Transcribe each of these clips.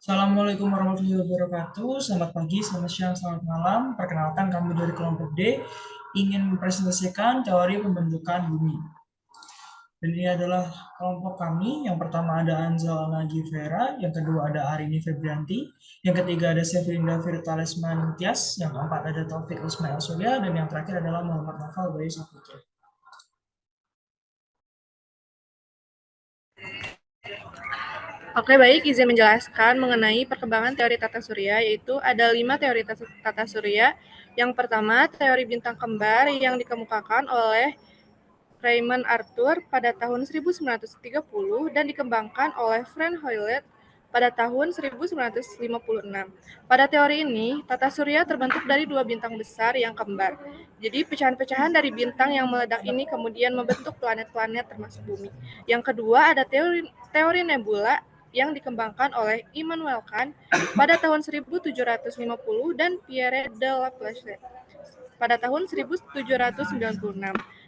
Assalamualaikum warahmatullahi wabarakatuh. Selamat pagi, selamat siang, selamat malam. Perkenalkan kami dari kelompok D ingin mempresentasikan teori pembentukan bumi. Dan ini adalah kelompok kami. Yang pertama ada Anzal Nagi Vera, yang kedua ada Arini Febrianti, yang ketiga ada Severinda Virtuales Mantias, yang keempat ada Taufik Ismail Surya, dan yang terakhir adalah Muhammad Nafal Bayu Saputra. Oke, baik. Izin menjelaskan mengenai perkembangan teori tata surya, yaitu ada 5 teori tata surya. Yang pertama, teori bintang kembar yang dikemukakan oleh Raymond Arthur pada tahun 1930 dan dikembangkan oleh Frank Hoylet pada tahun 1956. Pada teori ini, tata surya terbentuk dari dua bintang besar yang kembar. Jadi, pecahan-pecahan dari bintang yang meledak ini kemudian membentuk planet-planet termasuk bumi. Yang kedua, ada teori nebula yang dikembangkan oleh Immanuel Kant pada tahun 1750 dan Pierre de Laplace pada tahun 1796.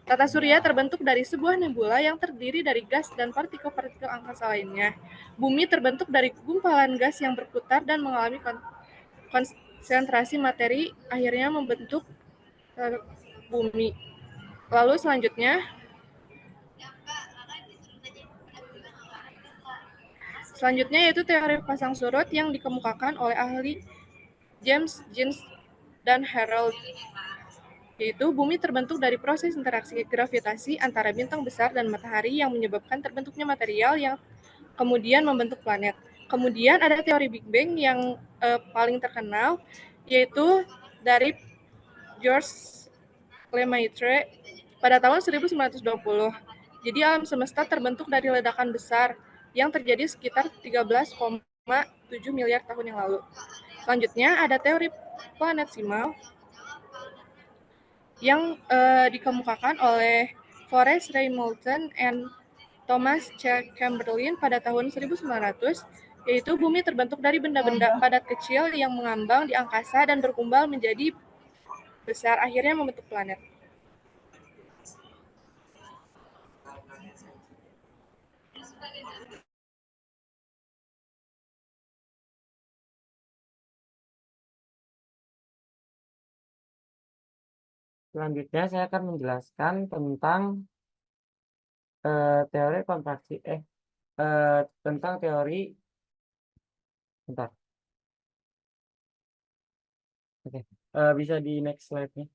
Tata surya terbentuk dari sebuah nebula yang terdiri dari gas dan partikel-partikel angkasa lainnya. Bumi terbentuk dari gumpalan gas yang berputar dan mengalami konsentrasi materi, akhirnya membentuk bumi. Lalu selanjutnya yaitu teori pasang surut yang dikemukakan oleh ahli James Jeans dan Harold, yaitu bumi terbentuk dari proses interaksi gravitasi antara bintang besar dan matahari yang menyebabkan terbentuknya material yang kemudian membentuk planet. Kemudian ada teori Big Bang yang paling terkenal, yaitu dari George Lemaitre pada tahun 1920. Jadi alam semesta terbentuk dari ledakan besar yang terjadi sekitar 13,7 miliar tahun yang lalu. Selanjutnya ada teori planetesimal yang dikemukakan oleh Forrest Ray Moulton and Thomas C. Chamberlain pada tahun 1900, yaitu bumi terbentuk dari benda-benda padat kecil yang mengambang di angkasa dan berkumpul menjadi besar, akhirnya membentuk planet. Selanjutnya saya akan menjelaskan tentang teori kontraksi tentang teori bentar. Oke. Bisa di next slide-nya.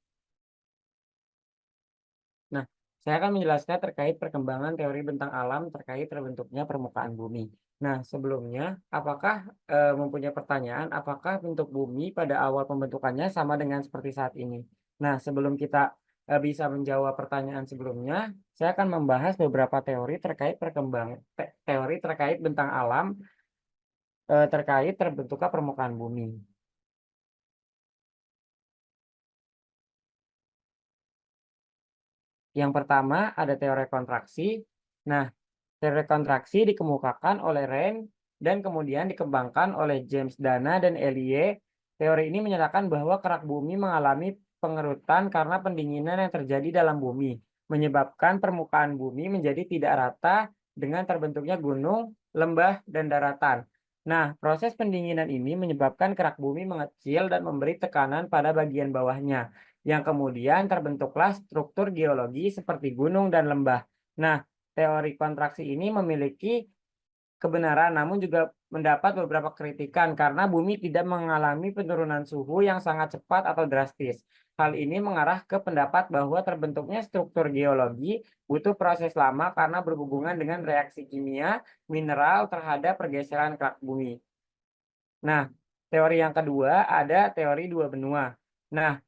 Nah, saya akan menjelaskan terkait perkembangan teori bentang alam terkait terbentuknya permukaan bumi. Nah, sebelumnya, apakah mempunyai pertanyaan, apakah bentuk bumi pada awal pembentukannya sama dengan seperti saat ini? Nah, sebelum kita bisa menjawab pertanyaan sebelumnya, saya akan membahas beberapa teori terkait teori terkait bentang alam terkait terbentuknya permukaan bumi. Yang pertama ada teori kontraksi. Nah, teori kontraksi dikemukakan oleh Rein dan kemudian dikembangkan oleh James Dana dan Elie. Teori ini menyatakan bahwa kerak bumi mengalami pengerutan karena pendinginan yang terjadi dalam bumi, menyebabkan permukaan bumi menjadi tidak rata dengan terbentuknya gunung, lembah, dan daratan. Nah, proses pendinginan ini menyebabkan kerak bumi mengecil dan memberi tekanan pada bagian bawahnya, yang kemudian terbentuklah struktur geologi seperti gunung dan lembah. Nah, teori kontraksi ini memiliki kebenaran, namun juga mendapat beberapa kritikan karena bumi tidak mengalami penurunan suhu yang sangat cepat atau drastis. Hal ini mengarah ke pendapat bahwa terbentuknya struktur geologi butuh proses lama karena berhubungan dengan reaksi kimia mineral terhadap pergeseran kerak bumi. Nah, teori yang kedua ada teori dua benua. Nah,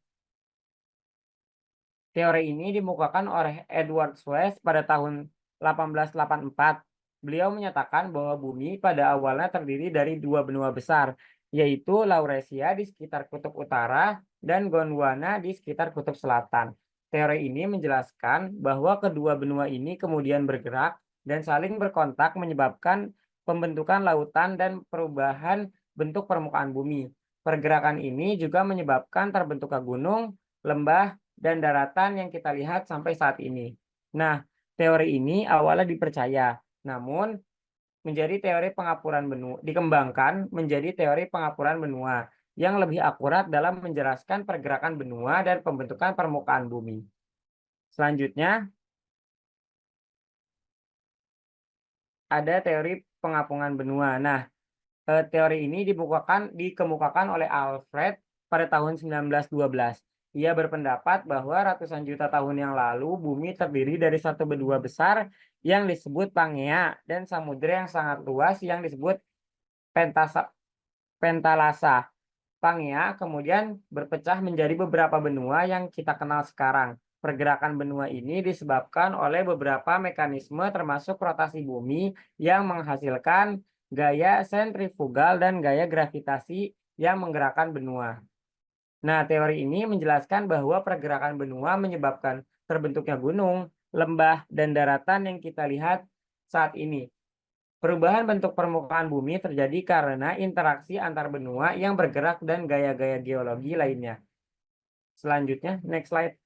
teori ini dimukakan oleh Edward Swift pada tahun 1884. Beliau menyatakan bahwa bumi pada awalnya terdiri dari dua benua besar, yaitu Lauresia di sekitar kutub utara dan Gondwana di sekitar kutub selatan. Teori ini menjelaskan bahwa kedua benua ini kemudian bergerak dan saling berkontak menyebabkan pembentukan lautan dan perubahan bentuk permukaan bumi. Pergerakan ini juga menyebabkan terbentuknya gunung, lembah, dan daratan yang kita lihat sampai saat ini. Nah, teori ini awalnya dipercaya, namun menjadi teori pengapuran benua, dikembangkan menjadi teori pengapuran benua yang lebih akurat dalam menjelaskan pergerakan benua dan pembentukan permukaan bumi. Selanjutnya, ada teori pengapungan benua. Nah, teori ini dikemukakan oleh Alfred pada tahun 1912. Ia berpendapat bahwa ratusan juta tahun yang lalu bumi terdiri dari satu benua besar yang disebut Pangea dan samudera yang sangat luas yang disebut Pentalasa. Pangea kemudian berpecah menjadi beberapa benua yang kita kenal sekarang. Pergerakan benua ini disebabkan oleh beberapa mekanisme termasuk rotasi bumi yang menghasilkan gaya sentrifugal dan gaya gravitasi yang menggerakkan benua. Nah, teori ini menjelaskan bahwa pergerakan benua menyebabkan terbentuknya gunung, lembah, dan daratan yang kita lihat saat ini. Perubahan bentuk permukaan bumi terjadi karena interaksi antar benua yang bergerak dan gaya-gaya geologi lainnya. Selanjutnya, next slide.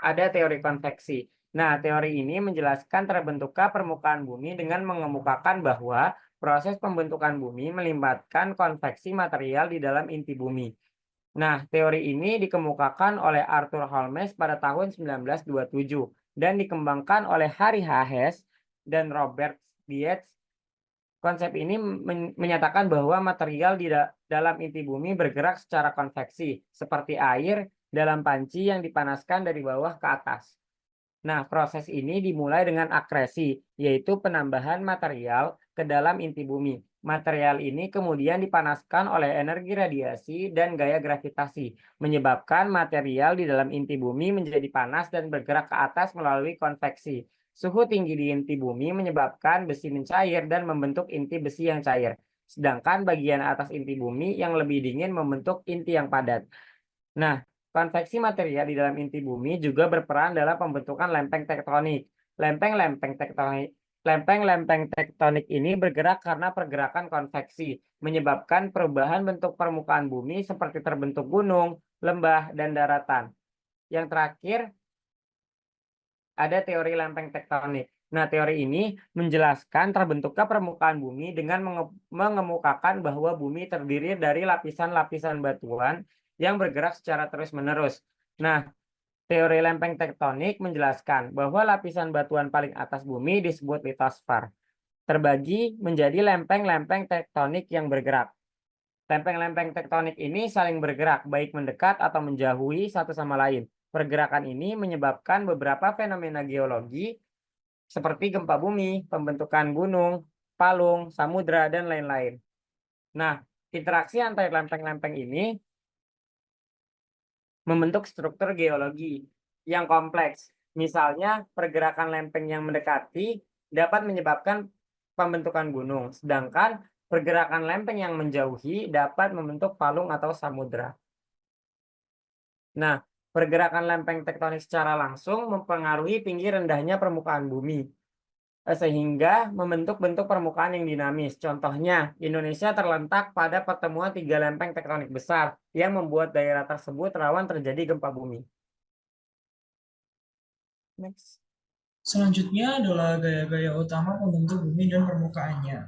Ada teori konveksi. Nah, teori ini menjelaskan terbentuknya permukaan bumi dengan mengemukakan bahwa proses pembentukan bumi melibatkan konveksi material di dalam inti bumi. Nah, teori ini dikemukakan oleh Arthur Holmes pada tahun 1927 dan dikembangkan oleh Harry H. Hess dan Robert Dietz. Konsep ini menyatakan bahwa material di dalam inti bumi bergerak secara konveksi, seperti air dalam panci yang dipanaskan dari bawah ke atas. Nah, proses ini dimulai dengan akresi, yaitu penambahan material ke dalam inti bumi. Material ini kemudian dipanaskan oleh energi radiasi dan gaya gravitasi, menyebabkan material di dalam inti bumi menjadi panas dan bergerak ke atas melalui konveksi. Suhu tinggi di inti bumi menyebabkan besi mencair dan membentuk inti besi yang cair. Sedangkan bagian atas inti bumi yang lebih dingin membentuk inti yang padat. Nah, konveksi material di dalam inti bumi juga berperan dalam pembentukan lempeng tektonik. Lempeng-lempeng tektonik ini bergerak karena pergerakan konveksi, menyebabkan perubahan bentuk permukaan bumi seperti terbentuk gunung, lembah, dan daratan. Yang terakhir, ada teori lempeng tektonik. Nah, teori ini menjelaskan terbentuknya permukaan bumi dengan mengemukakan bahwa bumi terdiri dari lapisan-lapisan batuan yang bergerak secara terus-menerus. Nah, teori lempeng tektonik menjelaskan bahwa lapisan batuan paling atas bumi disebut litosfer, terbagi menjadi lempeng-lempeng tektonik yang bergerak. Lempeng-lempeng tektonik ini saling bergerak, baik mendekat atau menjauhi satu sama lain. Pergerakan ini menyebabkan beberapa fenomena geologi seperti gempa bumi, pembentukan gunung, palung, samudra, dan lain-lain. Nah, interaksi antar lempeng-lempeng ini membentuk struktur geologi yang kompleks. Misalnya, pergerakan lempeng yang mendekati dapat menyebabkan pembentukan gunung, sedangkan pergerakan lempeng yang menjauhi dapat membentuk palung atau samudra. Nah, pergerakan lempeng tektonik secara langsung mempengaruhi tinggi rendahnya permukaan bumi, sehingga membentuk bentuk permukaan yang dinamis. Contohnya, Indonesia terletak pada pertemuan 3 lempeng tektonik besar yang membuat daerah tersebut rawan terjadi gempa bumi. Next. Selanjutnya adalah gaya-gaya utama pembentuk bumi dan permukaannya.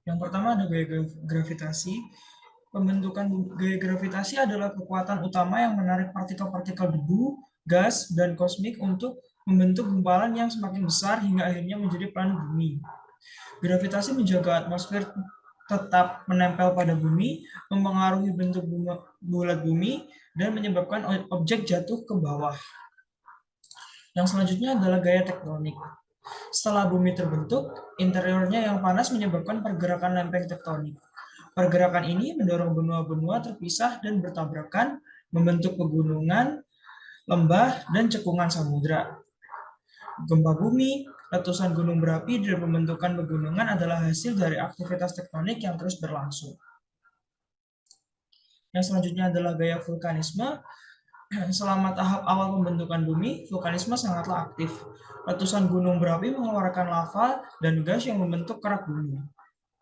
Yang pertama ada gaya gravitasi. Pembentukan gaya gravitasi adalah kekuatan utama yang menarik partikel-partikel debu, gas, dan kosmik untuk membentuk gumpalan yang semakin besar hingga akhirnya menjadi planet bumi. Gravitasi menjaga atmosfer tetap menempel pada bumi, mempengaruhi bentuk bulat bumi, dan menyebabkan objek jatuh ke bawah. Yang selanjutnya adalah gaya tektonik. Setelah bumi terbentuk, interiornya yang panas menyebabkan pergerakan lempeng tektonik. Pergerakan ini mendorong benua-benua terpisah dan bertabrakan, membentuk pegunungan, lembah, dan cekungan samudra. Gempa bumi, letusan gunung berapi, dan pembentukan pegunungan adalah hasil dari aktivitas tektonik yang terus berlangsung. Yang selanjutnya adalah gaya vulkanisme. Selama tahap awal pembentukan bumi, vulkanisme sangatlah aktif. Letusan gunung berapi mengeluarkan lava dan gas yang membentuk kerak bumi.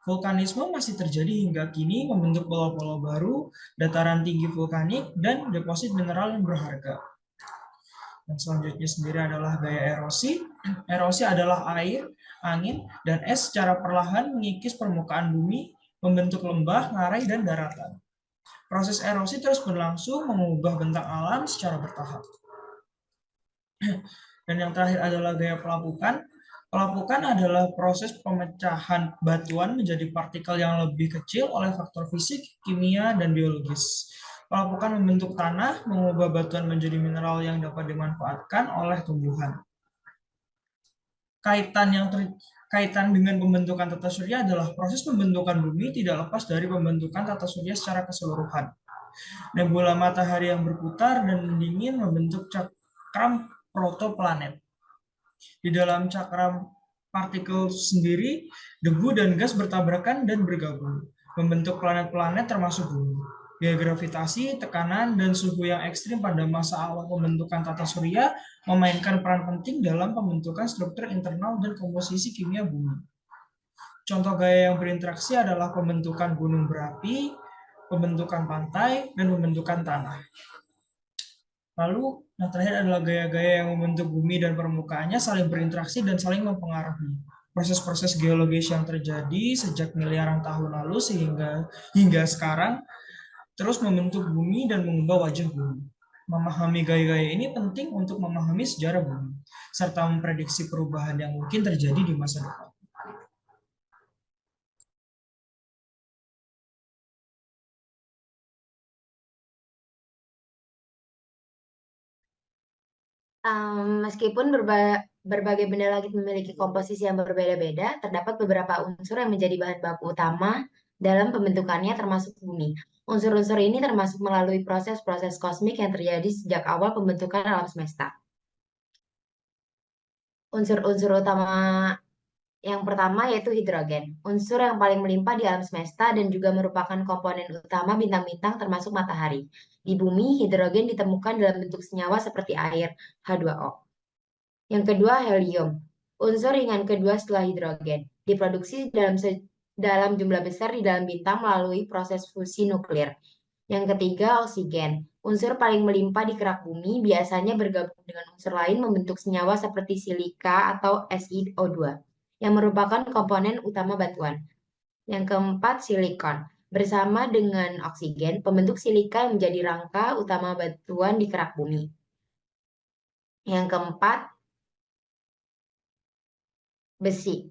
Vulkanisme masih terjadi hingga kini, membentuk pulau-pulau baru, dataran tinggi vulkanik, dan deposit mineral yang berharga. Dan selanjutnya sendiri adalah gaya erosi. Erosi adalah air, angin, dan es secara perlahan mengikis permukaan bumi, membentuk lembah, ngarai, dan daratan. Proses erosi terus berlangsung mengubah bentang alam secara bertahap. Dan yang terakhir adalah gaya pelapukan. Pelapukan adalah proses pemecahan batuan menjadi partikel yang lebih kecil oleh faktor fisik, kimia, dan biologis. Pelapukan membentuk tanah, mengubah batuan menjadi mineral yang dapat dimanfaatkan oleh tumbuhan. Kaitan dengan pembentukan tata surya adalah proses pembentukan bumi tidak lepas dari pembentukan tata surya secara keseluruhan. Nebula matahari yang berputar dan mendingin membentuk cakram protoplanet. Di dalam cakram partikel sendiri, debu dan gas bertabrakan dan bergabung, membentuk planet-planet termasuk bumi. Gaya gravitasi, tekanan, dan suhu yang ekstrim pada masa awal pembentukan tata surya memainkan peran penting dalam pembentukan struktur internal dan komposisi kimia bumi. Contoh gaya yang berinteraksi adalah pembentukan gunung berapi, pembentukan pantai, dan pembentukan tanah. Lalu, yang terakhir adalah gaya-gaya yang membentuk bumi dan permukaannya saling berinteraksi dan saling mempengaruhi. Proses-proses geologis yang terjadi sejak miliaran tahun lalu hingga sekarang terus membentuk bumi dan mengubah wajah bumi. Memahami gaya-gaya ini penting untuk memahami sejarah bumi, serta memprediksi perubahan yang mungkin terjadi di masa depan. Meskipun berbagai benda langit memiliki komposisi yang berbeda-beda, terdapat beberapa unsur yang menjadi bahan baku utama dalam pembentukannya termasuk bumi. Unsur-unsur ini termasuk melalui proses-proses kosmik yang terjadi sejak awal pembentukan alam semesta. Unsur-unsur utama yang pertama yaitu hidrogen, unsur yang paling melimpah di alam semesta dan juga merupakan komponen utama bintang-bintang termasuk matahari. Di bumi, hidrogen ditemukan dalam bentuk senyawa seperti air, H2O. Yang kedua, helium, unsur ringan kedua setelah hidrogen, diproduksi dalam jumlah besar di dalam bintang melalui proses fusi nuklir. Yang ketiga, oksigen, unsur paling melimpah di kerak bumi, biasanya bergabung dengan unsur lain membentuk senyawa seperti silika atau SiO2, yang merupakan komponen utama batuan. Yang keempat, silikon. Bersama dengan oksigen, pembentuk silika yang menjadi rangka utama batuan di kerak bumi. Yang keempat, besi.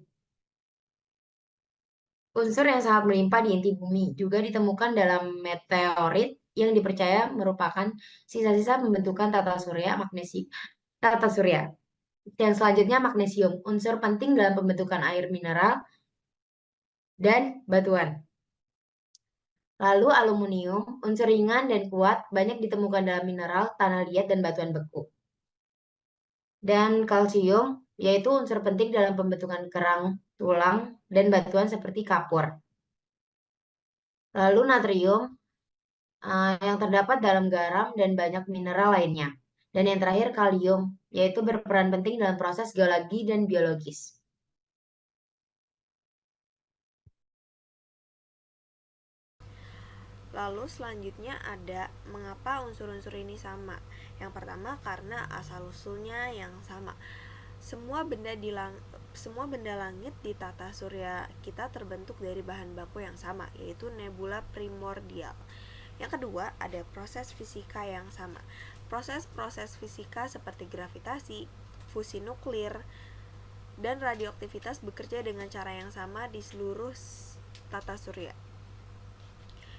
Unsur yang sangat melimpah di inti bumi juga ditemukan dalam meteorit yang dipercaya merupakan sisa-sisa pembentukan tata surya. Dan selanjutnya magnesium, unsur penting dalam pembentukan air mineral dan batuan. Lalu aluminium, unsur ringan dan kuat, banyak ditemukan dalam mineral, tanah liat, dan batuan beku. Dan kalsium, yaitu unsur penting dalam pembentukan kerang, tulang, dan batuan seperti kapur. Lalu natrium, yang terdapat dalam garam dan banyak mineral lainnya. Dan yang terakhir kalium, yaitu berperan penting dalam proses geologi dan biologis. Lalu selanjutnya ada mengapa unsur-unsur ini sama. Yang pertama karena asal-usulnya yang sama. Semua benda langit di tata surya kita terbentuk dari bahan baku yang sama, yaitu nebula primordial. Yang kedua, ada proses fisika yang sama. Proses-proses fisika seperti gravitasi, fusi nuklir, dan radioaktivitas bekerja dengan cara yang sama di seluruh tata surya.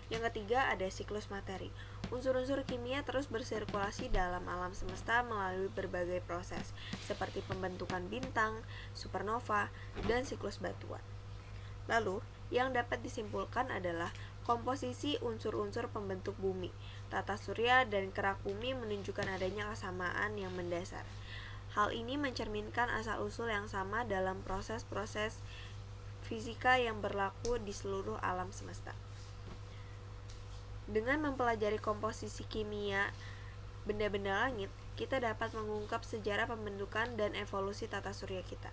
Yang ketiga, ada siklus materi. Unsur-unsur kimia terus bersirkulasi dalam alam semesta melalui berbagai proses, seperti pembentukan bintang, supernova, dan siklus batuan. Lalu, yang dapat disimpulkan adalah komposisi unsur-unsur pembentuk bumi, tata surya, dan kerak bumi menunjukkan adanya kesamaan yang mendasar. Hal ini mencerminkan asal-usul yang sama dalam proses-proses fisika yang berlaku di seluruh alam semesta. Dengan mempelajari komposisi kimia benda-benda langit, kita dapat mengungkap sejarah pembentukan dan evolusi tata surya kita.